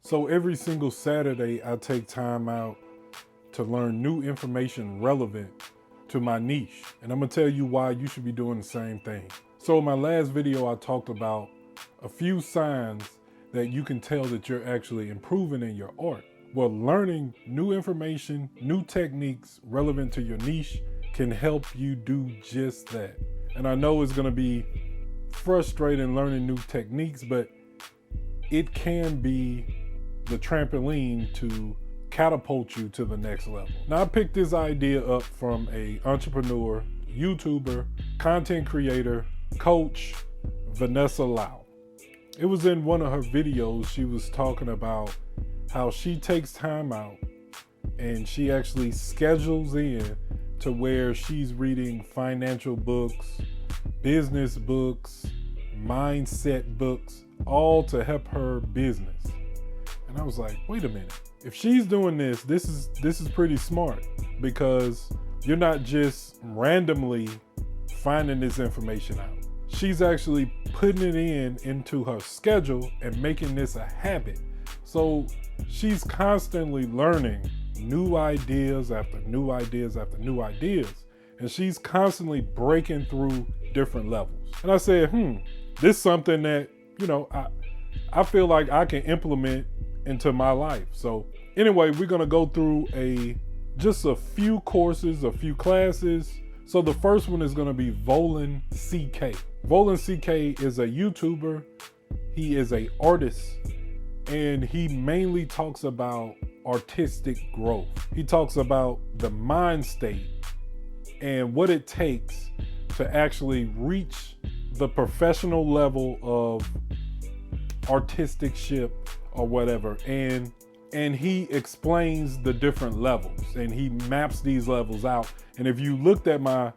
So every single Saturday, I take time out to learn new information relevant to my niche. And I'm gonna tell you why you should be doing the same thing. So in my last video, I talked about a few signs that you can tell that you're actually improving in your art. Well, learning new information, new techniques relevant to your niche can help you do just that. And I know it's gonna be frustrating learning new techniques, but it can be the trampoline to catapult you to the next level. Now, I picked this idea up from an entrepreneur, YouTuber, content creator, coach, Vanessa Lau. It was in one of her videos. She was talking about how she takes time out and she actually schedules in to where she's reading financial books, business books, mindset books, all to help her business. And I was like, wait a minute. If she's doing this is pretty smart, because you're not just randomly finding this information out. She's actually putting it into her schedule and making this a habit. So she's constantly learning new ideas after new ideas after new ideas. And she's constantly breaking through different levels. And I said, this is something that, I feel like I can implement into my life. So anyway, we're gonna go through just a few courses, a few classes. So the first one is gonna be Volin CK. Volin CK is a YouTuber. He is an artist, and he mainly talks about artistic growth. He talks about the mind state and what it takes to actually reach the professional level of artisticship or whatever. And he explains the different levels and he maps these levels out. And if you looked at my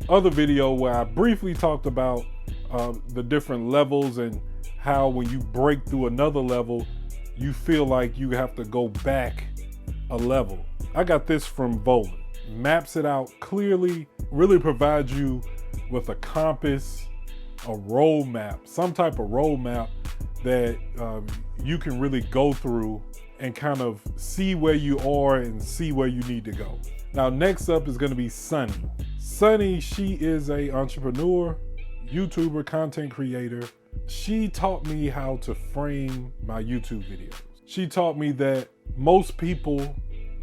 other video where I briefly talked about the different levels and how when you break through another level, you feel like you have to go back a level. I got this from Volin. Maps it out clearly, really provides you with a compass, a roadmap, some type of roadmap that you can really go through and kind of see where you are and see where you need to go. Now, next up is gonna be Sunny. Sunny, she is an entrepreneur, YouTuber, content creator. She taught me how to frame my YouTube videos. She taught me that most people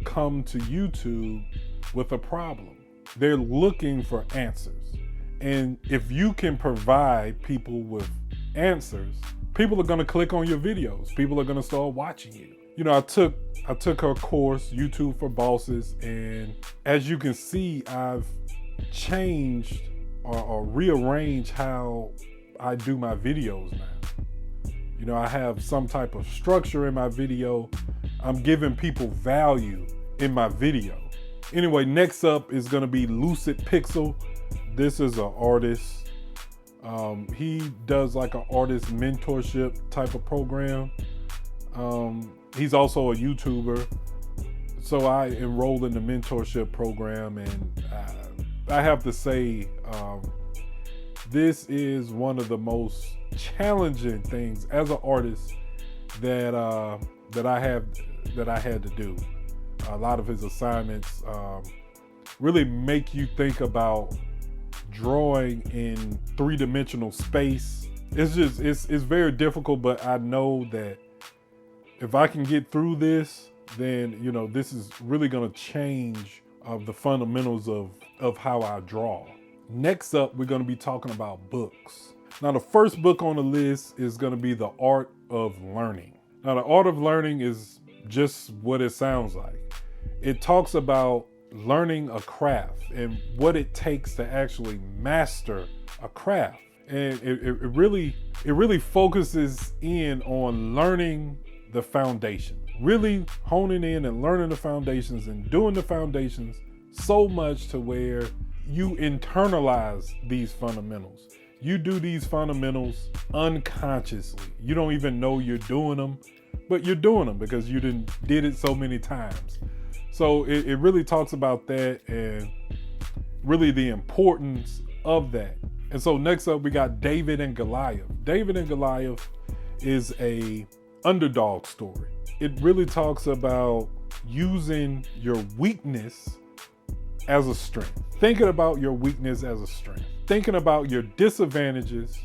come to YouTube with a problem. They're looking for answers. And if you can provide people with answers, people are gonna click on your videos. People are gonna start watching you. I took her course, YouTube for Bosses, and as you can see, I've changed or rearranged how I do my videos now. I have some type of structure in my video. I'm giving people value in my video. Anyway, next up is gonna be Lucidpixel. This is an artist. He does like an artist mentorship type of program. He's also a YouTuber. So I enrolled in the mentorship program, and I have to say, this is one of the most challenging things as an artist that I had to do. A lot of his assignments really make you think about drawing in three-dimensional space. It's very difficult, but I know that if I can get through this, then this is really gonna change the fundamentals of how I draw. Next up, we're gonna be talking about books. Now, the first book on the list is gonna be The Art of Learning. Now, The Art of Learning is just what it sounds like. It talks about learning a craft and what it takes to actually master a craft. And it really focuses in on learning the foundation, really honing in and learning the foundations and doing the foundations so much to where you internalize these fundamentals. You do these fundamentals unconsciously. You don't even know you're doing them, but you're doing them because you did it so many times. So it really talks about that and really the importance of that. And so next up, we got David and Goliath. David and Goliath is a underdog story. it really talks about using your weakness as a strength. Thinking about your weakness as a strength. Thinking about your disadvantages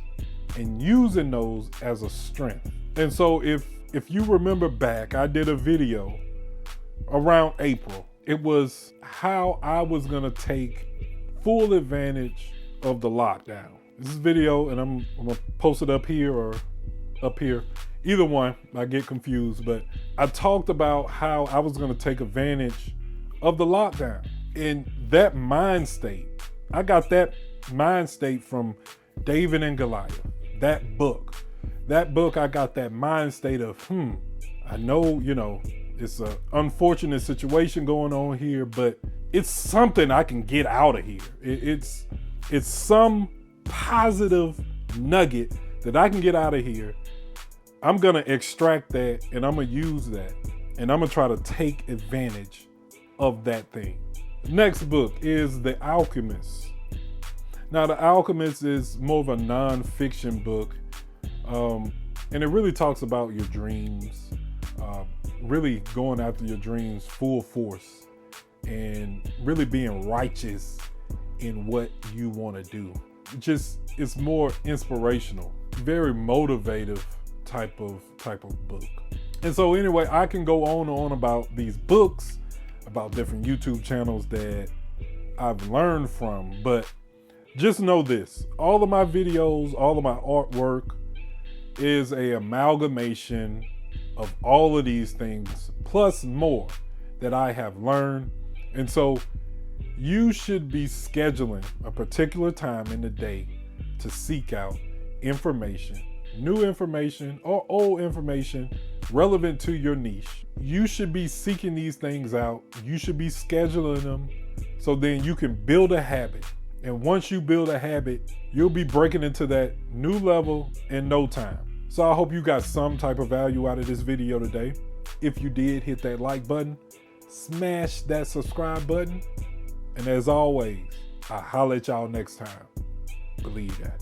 and using those as a strength. And so if you remember back, I did a video around April. It was how I was gonna take full advantage of the lockdown. This is video, and I'm gonna post it up here or up here. Either one, I get confused, but I talked about how I was gonna take advantage of the lockdown. In that mind state, I got that mind state from David and Goliath, that book. That book, I got that mind state of, I know, it's an unfortunate situation going on here, but it's something I can get out of here. It's some positive nugget that I can get out of here. I'm gonna extract that and I'm gonna use that and I'm gonna try to take advantage of that thing. Next book is The Alchemist. Now, The Alchemist is more of a non-fiction book, and it really talks about your dreams, really going after your dreams full force and really being righteous in what you want to do. It's more inspirational, very motivative type of book. And so anyway, I can go on and on about these books, about different YouTube channels that I've learned from, but just know this, all of my videos, all of my artwork is a amalgamation of all of these things, plus more that I have learned. And so you should be scheduling a particular time in the day to seek out information, new information or old information relevant to your niche. You should be seeking these things out. You should be scheduling them so then you can build a habit. And once you build a habit, you'll be breaking into that new level in no time. So I hope you got some type of value out of this video today. If you did, hit that like button, smash that subscribe button. And as always, I'll holler at y'all next time. Believe that.